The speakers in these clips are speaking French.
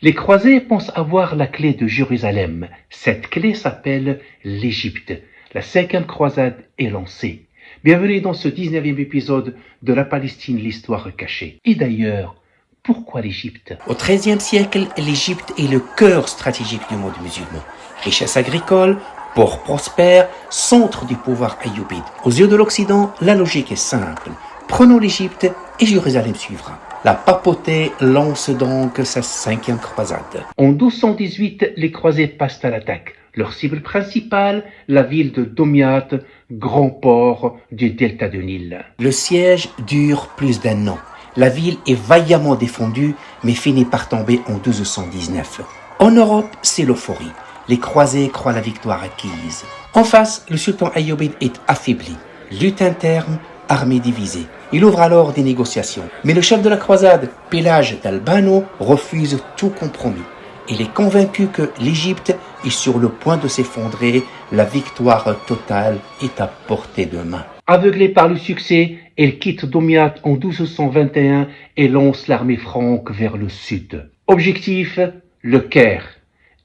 Les croisés pensent avoir la clé de Jérusalem. Cette clé s'appelle l'Égypte. La 5e croisade est lancée. Bienvenue dans ce 19e épisode de la Palestine, l'histoire cachée. Et d'ailleurs, pourquoi l'Égypte? Au XIIIe siècle, l'Égypte est le cœur stratégique du monde musulman. Richesse agricole, port prospère, centre du pouvoir ayyubide. Aux yeux de l'Occident, la logique est simple. Prenons l'Égypte et Jérusalem suivra. La papauté lance donc sa 5e croisade. En 1218, les croisés passent à l'attaque. Leur cible principale, la ville de Domiat, grand port du delta du Nil. Le siège dure plus d'1 an. La ville est vaillamment défendue, mais finit par tomber en 1219. En Europe, c'est l'euphorie. Les croisés croient la victoire acquise. En face, le sultan ayyubide est affaibli. Lutte interne, armée divisée. Il ouvre alors des négociations. Mais le chef de la croisade, Pélage d'Albano, refuse tout compromis. Il est convaincu que l'Égypte est sur le point de s'effondrer. La victoire totale est à portée de main. Aveuglé par le succès, elle quitte Domiat en 1221 et lance l'armée franque vers le sud. Objectif, le Caire.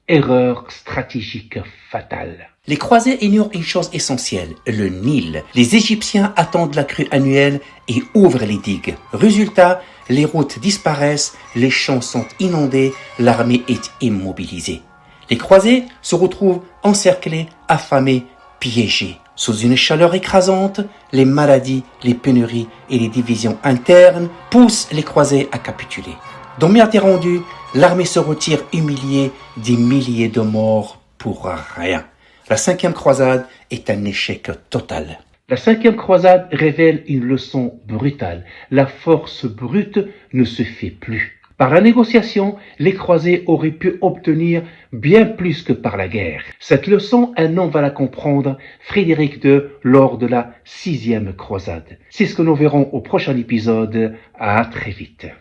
Erreur stratégique fatale. Les croisés ignorent une chose essentielle, le Nil. Les Égyptiens attendent la crue annuelle et ouvrent les digues. Résultat, les routes disparaissent, les champs sont inondés, l'armée est immobilisée. Les croisés se retrouvent encerclés, affamés, piégés. Sous une chaleur écrasante, les maladies, les pénuries et les divisions internes poussent les croisés à capituler. Domiat est rendu, l'armée se retire humiliée, des milliers de morts pour rien. La 5e croisade est un échec total. La 5e croisade révèle une leçon brutale. La force brute ne se fait plus. Par la négociation, les croisés auraient pu obtenir bien plus que par la guerre. Cette leçon, un homme va la comprendre, Frédéric II, lors de la 6e croisade. C'est ce que nous verrons au prochain épisode. À très vite.